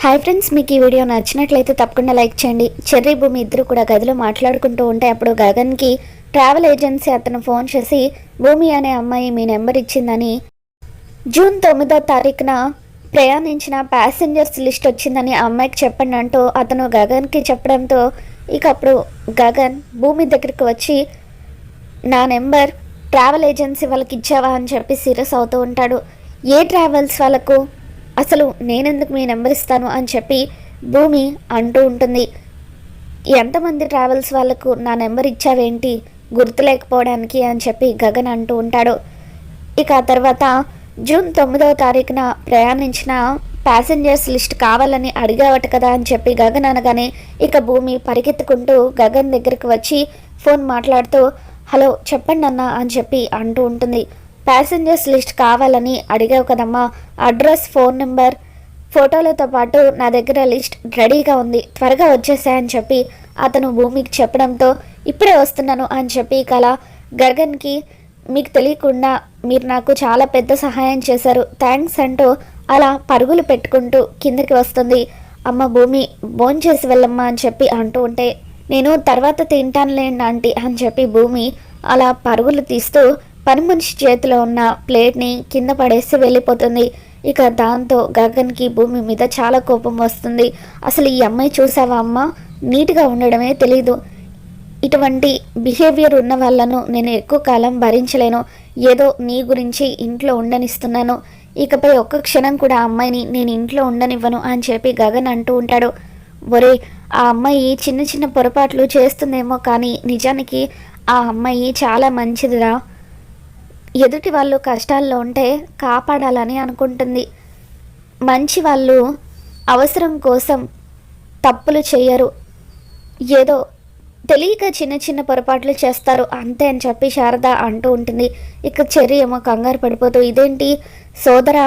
Hi friends, మీకు ఈ video నచ్చినట్లయితే తప్పకుండా లైక్ చేయండి. చెర్రీ భూమి ఇద్దరు కూడా గదిలో మాట్లాడుకుంటూ ఉంటే అప్పుడు గగన్కి ట్రావెల్ ఏజెన్సీ అతను ఫోన్ చేసి భూమి అనే అమ్మాయి మీ నెంబర్ ఇచ్చిందని, జూన్ 9వ తారీఖున ప్రయాణించిన ప్యాసింజర్స్ లిస్ట్ వచ్చిందని ఆ అమ్మాయికి చెప్పండి అంటూ అతను గగన్కి చెప్పడంతో ఇక అప్పుడు గగన్ భూమి దగ్గరికి వచ్చి నా నెంబర్ ట్రావెల్ ఏజెన్సీ వాళ్ళకి ఇచ్చావా అని చెప్పి సీరియస్ అవుతూ ఉంటాడు. ఏ ట్రావెల్స్ వాళ్ళకు, అసలు నేనెందుకు మీ నెంబర్ ఇస్తాను అని చెప్పి భూమి అంటూ ఉంటుంది. ఎంతమంది ట్రావెల్స్ వాళ్ళకు నా నెంబర్ ఇచ్చావేంటి గుర్తు లేకపోవడానికి అని చెప్పి గగన్ అంటూ ఉంటాడు. ఇక ఆ తర్వాత జూన్ 9వ తారీఖున ప్రయాణించిన ప్యాసింజర్స్ లిస్ట్ కావాలని అడిగావట కదా అని చెప్పి గగన్ అనగానే ఇక భూమి పరిగెత్తుకుంటూ గగన్ దగ్గరికి వచ్చి ఫోన్ మాట్లాడుతూ హలో చెప్పండి అన్న అని చెప్పి అంటూ ఉంటుంది. ప్యాసింజర్స్ లిస్ట్ కావాలని అడిగావు కదమ్మా, అడ్రస్, ఫోన్ నెంబర్, ఫోటోలతో పాటు నా దగ్గర లిస్ట్ రెడీగా ఉంది, త్వరగా వచ్చేసాయని చెప్పి అతను భూమికి చెప్పడంతో ఇప్పుడే వస్తున్నాను అని చెప్పి కల గగన్కి మీకు తెలియకుండా మీరు నాకు చాలా పెద్ద సహాయం చేశారు, థ్యాంక్స్ అంటూ అలా పరుగులు పెట్టుకుంటూ కిందకి వస్తుంది. అమ్మ భూమి భోంచేసి వెళ్ళమ్మా అని చెప్పి అంటూ ఉంటే నేను తర్వాత తింటానులేండి ఆంటీ అని చెప్పి భూమి అలా పరుగులు తీస్తూ పని మనిషి చేతిలో ఉన్న ప్లేట్ని కింద పడేసి వెళ్ళిపోతుంది. ఇక దాంతో గగన్కి భూమి మీద చాలా కోపం వస్తుంది. అసలు ఈ అమ్మాయి చూసావా అమ్మ, నీట్గా ఉండడమే తెలీదు, ఇటువంటి బిహేవియర్ ఉన్న వాళ్ళను నేను ఎక్కువ కాలం భరించలేను, ఏదో నీ గురించి ఇంట్లో ఉండనిస్తున్నాను, ఇకపై ఒక్క క్షణం కూడా ఆ అమ్మాయిని నేను ఇంట్లో ఉండనివ్వను అని చెప్పి గగన్ అంటూ ఉంటాడు. ఒరే, ఆ అమ్మాయి చిన్న చిన్న పొరపాట్లు చేస్తుందేమో కానీ నిజానికి ఆ అమ్మాయి చాలా మంచిదిరా, ఎదుటి వాళ్ళు కష్టాల్లో ఉంటే కాపాడాలని అనుకుంటుంది, మంచి వాళ్ళు అవసరం కోసం తప్పులు చేయరు, ఏదో తెలియక చిన్న చిన్న పొరపాట్లు చేస్తారు అంతే అని చెప్పి శారద అంటూ ఉంటుంది. ఇక చెర్రీ ఏమో కంగారు పడిపోతూ ఇదేంటి సోదర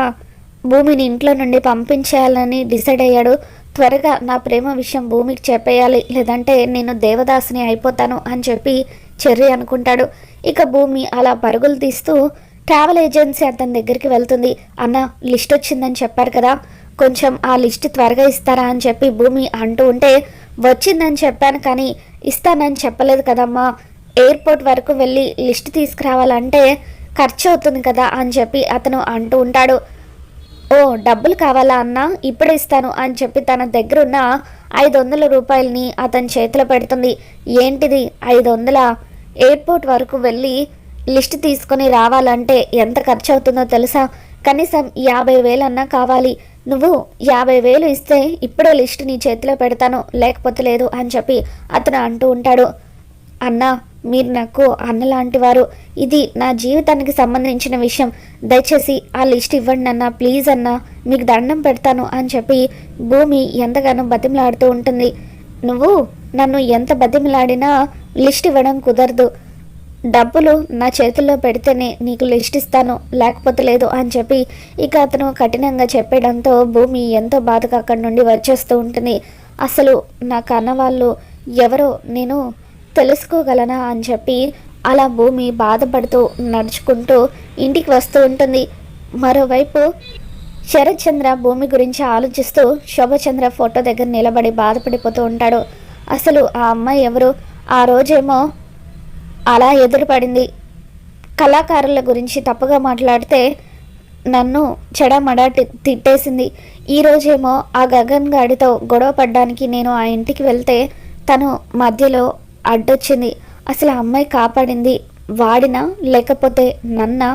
భూమిని ఇంట్లో నుండి పంపించేయాలని డిసైడ్ అయ్యాడు, త్వరగా నా ప్రేమ విషయం భూమికి చెప్పేయాలి, లేదంటే నేను దేవదాసుని అయిపోతాను అని చెప్పి చెర్రీ అనుకుంటాడు. ఇక భూమి అలా పరుగులు తీస్తూ ట్రావెల్ ఏజెన్సీ అతని దగ్గరికి వెళ్తుంది. అన్న లిస్ట్ వచ్చిందని చెప్పారు కదా, కొంచెం ఆ లిస్ట్ త్వరగా ఇస్తారా అని చెప్పి భూమి అంటూ ఉంటే వచ్చిందని చెప్పాను కానీ ఇస్తానని చెప్పలేదు కదమ్మా, ఎయిర్పోర్ట్ వరకు వెళ్ళి లిస్ట్ తీసుకురావాలంటే ఖర్చు అవుతుంది కదా అని చెప్పి అతను అంటూ ఉంటాడు. ఓ డబ్బులు కావాలా అన్న, ఇప్పుడు ఇస్తాను అని చెప్పి తన దగ్గరున్న 500 రూపాయలని అతని చేతిలో పెడుతుంది. ఏంటిది 500? ఎయిర్పోర్ట్ వరకు వెళ్ళి లిస్ట్ తీసుకొని రావాలంటే ఎంత ఖర్చు అవుతుందో తెలుసా, కనీసం 50,000 అన్నా కావాలి, నువ్వు 50,000 ఇస్తే ఇప్పుడే లిస్ట్ నీ చేతిలో పెడతాను, లేకపోతే లేదు అని చెప్పి అతను అంటూ ఉంటాడు. అన్న మీరు నాకు అన్నలాంటి వారు, ఇది నా జీవితానికి సంబంధించిన విషయం, దయచేసి ఆ లిస్ట్ ఇవ్వండి అన్న, ప్లీజ్ అన్న, మీకు దండం పెడతాను అని చెప్పి భూమి ఎంతగానో బతిమలాడుతూ ఉంటుంది. నువ్వు నన్ను ఎంత బతిమలాడినా లిస్ట్ ఇవ్వడం కుదరదు, డబ్బులు నా చేతుల్లో పెడితేనే నీకు లిస్ట్ ఇస్తాను, లేకపోతే లేదు అని చెప్పి ఇక అతను కఠినంగా చెప్పడంతో భూమి ఎంతో బాధగా అక్కడి నుండి వచ్చేస్తూ ఉంటుంది. అసలు నా కన్నవాళ్ళు ఎవరో నేను తెలుసుకోగలనా అని చెప్పి అలా భూమి బాధపడుతూ నడుచుకుంటూ ఇంటికి వస్తూ ఉంటుంది. మరోవైపు శరత్ చంద్ర భూమి గురించి ఆలోచిస్తూ శోభచంద్ర ఫోటో దగ్గర నిలబడి బాధపడిపోతూ ఉంటాడు. అసలు ఆ అమ్మాయి ఎవరు, ఆ రోజేమో అలా ఎదురుపడింది, కళాకారుల గురించి తప్పుగా మాట్లాడితే నన్ను చెడమడ తిట్టేసింది, ఈరోజేమో ఆ గగన్ గాడితో గొడవ పడ్డానికి నేను ఆ ఇంటికి వెళ్తే తను మధ్యలో అడ్డొచ్చింది, అసలు ఆ అమ్మాయి కాపాడింది వాడినా లేకపోతే నన్నా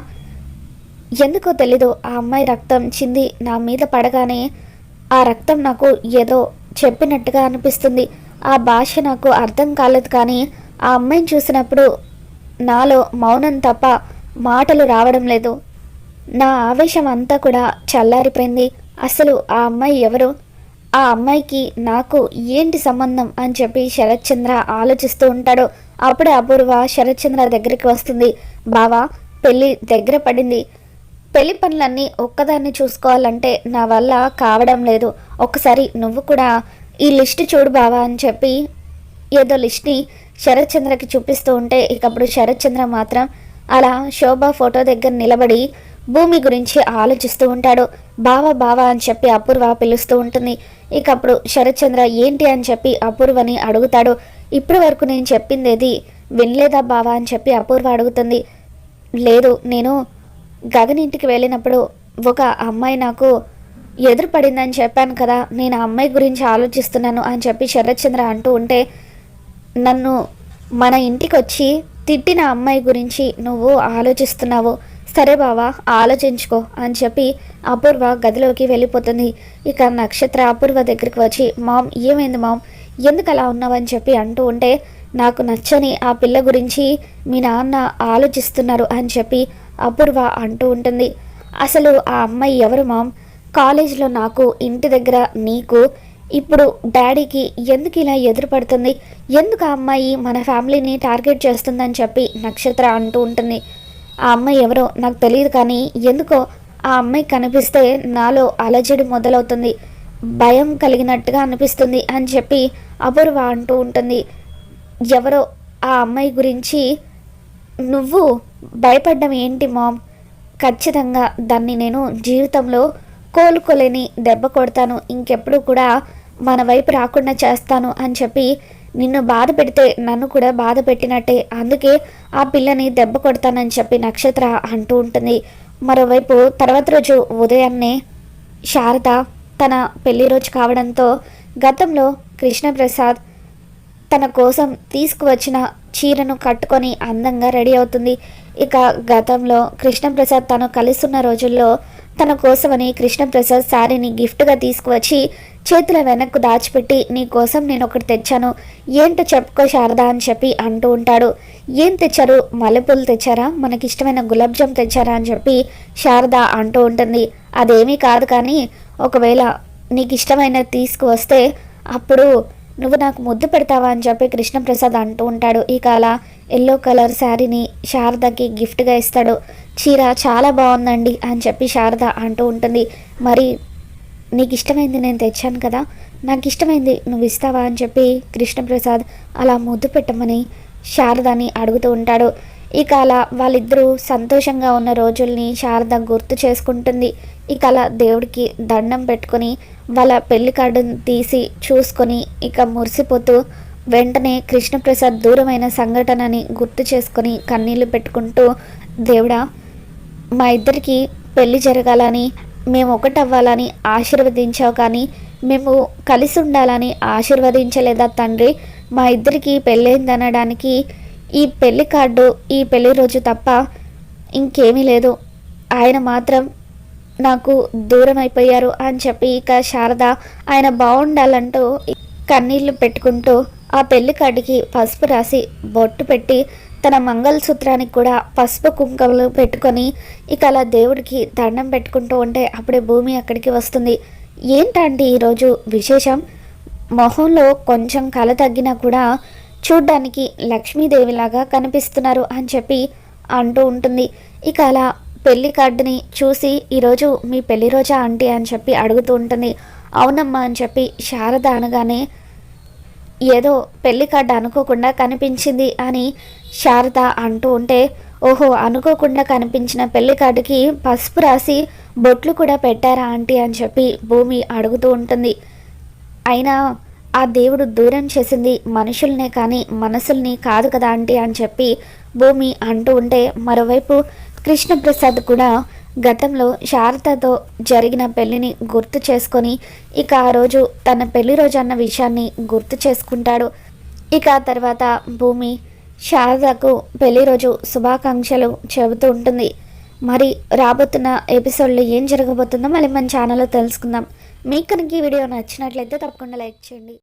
ఎందుకో తెలీదు, ఆ అమ్మాయి రక్తం చింది నా మీద పడగానే ఆ రక్తం నాకు ఏదో చెప్పినట్టుగా అనిపిస్తుంది, ఆ భాష నాకు అర్థం కాలేదు కానీ ఆ అమ్మాయిని చూసినప్పుడు నాలో మౌనం తప్ప మాటలు రావడం లేదు, నా ఆవేశం అంతా కూడా చల్లారిపోయింది, అసలు ఆ అమ్మాయి ఎవరు, ఆ అమ్మాయికి నాకు ఏంటి సంబంధం అని చెప్పి శరత్ చంద్ర ఆలోచిస్తూ ఉంటాడు. అప్పుడే అపూర్వ శరత్ చంద్ర దగ్గరికి వస్తుంది. బావా పెళ్ళి దగ్గర పడింది, పెళ్లి పనులన్నీ ఒక్కదాన్ని చూసుకోవాలంటే నా వల్ల కావడం లేదు, ఒక్కసారి నువ్వు కూడా ఈ లిస్ట్ చూడు బావా అని చెప్పి ఏదో లిస్ట్ని శరత్ చంద్రకి చూపిస్తూ ఉంటే ఇకప్పుడు శరత్ చంద్ర మాత్రం అలా శోభ ఫోటో దగ్గర నిలబడి భూమి గురించి ఆలోచిస్తూ ఉంటాడు. బావా బావా అని చెప్పి అపూర్వ పిలుస్తూ ఉంటుంది. ఇక అప్పుడు శరత్ చంద్ర ఏంటి అని చెప్పి అపూర్వని అడుగుతాడు. ఇప్పటి వరకు నేను చెప్పిందేది వినలేదా బావా అని చెప్పి అపూర్వ అడుగుతుంది. లేదు, నేను గగన్ ఇంటికి వెళ్ళినప్పుడు ఒక అమ్మాయి నాకు ఎదురుపడిందని చెప్పాను కదా, నేను ఆ అమ్మాయి గురించి ఆలోచిస్తున్నాను అని చెప్పి శరత్ చంద్ర అంటూ ఉంటే, నన్ను మన ఇంటికి వచ్చి తిట్టిన అమ్మాయి గురించి నువ్వు ఆలోచిస్తున్నావు, సరే బావా ఆలోచించుకో అని చెప్పి అపూర్వ గదిలోకి వెళ్ళిపోతుంది. ఇక నక్షత్ర అపూర్వ దగ్గరికి వచ్చి, మామ్ ఏమైంది మామ్, ఎందుకు అలా ఉన్నావని చెప్పి అంటూ ఉంటే, నాకు నచ్చని ఆ పిల్ల గురించి మీ నాన్న ఆలోచిస్తున్నారు అని చెప్పి అపూర్వ అంటూ ఉంటుంది. అసలు ఆ అమ్మాయి ఎవరు మామ్, కాలేజీలో నాకు, ఇంటి దగ్గర నీకు, ఇప్పుడు డాడీకి ఎందుకు ఇలా ఎదురుపడుతుంది, ఎందుకు ఆ అమ్మాయి మన ఫ్యామిలీని టార్గెట్ చేస్తుందని చెప్పి నక్షత్ర అంటూ ఉంటుంది. ఆ అమ్మాయి ఎవరో నాకు తెలియదు, కానీ ఎందుకో ఆ అమ్మాయి కనిపిస్తే నాలో అలజడి మొదలవుతుంది, భయం కలిగినట్టుగా అనిపిస్తుంది అని చెప్పి అపూర్వ అంటూ ఉంటుంది. ఎవరో ఆ అమ్మాయి గురించి నువ్వు భయపడ్డం ఏంటి మామ్, ఖచ్చితంగా దాన్ని నేను జీవితంలో కోలుకోలేని దెబ్బ కొడతాను, ఇంకెప్పుడు కూడా మన వైపు రాకుండా చేస్తాను అని చెప్పి నిన్ను బాధ పెడితే నన్ను కూడా బాధ పెట్టినట్టే, అందుకే ఆ పిల్లని దెబ్బ కొడతానని చెప్పి నక్షత్ర అంటూ ఉంటుంది. మరోవైపు తర్వాత రోజు ఉదయాన్నే శారద తన పెళ్లి రోజు కావడంతో గతంలో కృష్ణప్రసాద్ తన కోసం తీసుకువచ్చిన చీరను కట్టుకొని అందంగా రెడీ అవుతుంది. ఇక గతంలో కృష్ణప్రసాద్ తను కలుస్తున్న రోజుల్లో తన కోసమని కృష్ణప్రసాద్ శారీని గిఫ్ట్గా తీసుకువచ్చి చేతుల వెనక్కు దాచిపెట్టి, నీ కోసం నేను ఒకటి తెచ్చాను, ఏంటో చెప్పుకో శారద అని చెప్పి అంటూ ఉంటాడు. ఏం తెచ్చారు, మల్లెపూలు తెచ్చారా, మనకిష్టమైన గులాబ్ జామ్ తెచ్చారా అని చెప్పి శారద అంటూ ఉంటుంది. అదేమీ కాదు, కానీ ఒకవేళ నీకు ఇష్టమైనది తీసుకువస్తే అప్పుడు నువ్వు నాకు ముద్దు పెడతావా అని చెప్పి కృష్ణప్రసాద్ అంటూ ఉంటాడు. ఇక అలా ఎల్లో కలర్ శారీని శారదకి గిఫ్ట్గా ఇస్తాడు. చీర చాలా బాగుందండి అని చెప్పి శారద అంటూ ఉంటుంది. మరి నీకు ఇష్టమైంది నేను తెచ్చాను కదా, నాకు ఇష్టమైంది నువ్వు ఇస్తావా అని చెప్పి కృష్ణప్రసాద్ అలా ముద్దు పెట్టమని శారదని అడుగుతూ ఉంటాడు. ఇక అలా వాళ్ళిద్దరూ సంతోషంగా ఉన్న రోజుల్ని శారద గుర్తు చేసుకుంటుంది. ఇక అలా దేవుడికి దండం పెట్టుకొని వాళ్ళ పెళ్లి కార్డుని తీసి చూసుకొని ఇక మురిసిపోతూ వెంటనే కృష్ణప్రసాద్ దూరమైన సంఘటనని గుర్తు చేసుకొని కన్నీళ్లు పెట్టుకుంటూ, దేవుడా మా ఇద్దరికి పెళ్లి జరగాలని, మేము ఒకటవ్వాలని ఆశీర్వదించావు, కానీ మేము కలిసి ఉండాలని ఆశీర్వదించలేదా తండ్రి, మా ఇద్దరికి పెళ్ళైందనడానికి ఈ పెళ్లి కార్డు, ఈ పెళ్లి రోజు తప్ప ఇంకేమీ లేదు, ఆయన మాత్రం నాకు దూరం అయిపోయారు అని చెప్పి ఇక శారద ఆయన బాగుండాలంటూ కన్నీళ్లు పెట్టుకుంటూ ఆ పెళ్లి కార్డుకి పసుపు రాసి బొట్టు పెట్టి తన మంగళసూత్రానికి కూడా పసుపు కుంకుమలు పెట్టుకొని ఇక అలా దేవుడికి దండం పెట్టుకుంటూ ఉంటే అప్పుడే భూమి అక్కడికి వస్తుంది. ఏంటంటే ఈరోజు విశేషం, మొహంలో కొంచెం కళ తగ్గినా కూడా చూడ్డానికి లక్ష్మీదేవిలాగా కనిపిస్తున్నారు అని చెప్పి అంటూ ఉంటుంది. ఇక అలా పెళ్లి కార్డుని చూసి, ఈరోజు మీ పెళ్లి రోజా ఆంటీ అని చెప్పి అడుగుతూ ఉంటుంది. అవునమ్మా అని చెప్పి శారద అనగానే, ఏదో పెళ్లి కార్డు అనుకోకుండా కనిపించింది అని శారద అంటూ ఉంటే, ఓహో అనుకోకుండా కనిపించిన పెళ్లి కార్డుకి పసుపు రాసి బొట్లు కూడా పెట్టారా ఆంటీ అని చెప్పి భూమి అడుగుతూ ఉంటుంది. అయినా ఆ దేవుడు దూరం చేసింది మనుషుల్నే కానీ మనసుల్ని కాదు కదా ఆంటీ అని చెప్పి భూమి అంటూ ఉంటే, మరోవైపు కృష్ణప్రసాద్ కూడా గతంలో శారదతో జరిగిన పెళ్లిని గుర్తు చేసుకొని ఇక ఆ రోజు తన పెళ్లి రోజు అన్న విషయాన్ని గుర్తు చేసుకుంటాడు. ఇక ఆ తర్వాత భూమి శారదకు పెళ్లి రోజు శుభాకాంక్షలు చెబుతూ ఉంటుంది. మరి రాబోతున్న ఎపిసోడ్లో ఏం జరగబోతుందో మళ్ళీ మన ఛానల్లో తెలుసుకుందాం. మీకు కనుక ఈ వీడియో నచ్చినట్లయితే తప్పకుండా లైక్ చేయండి.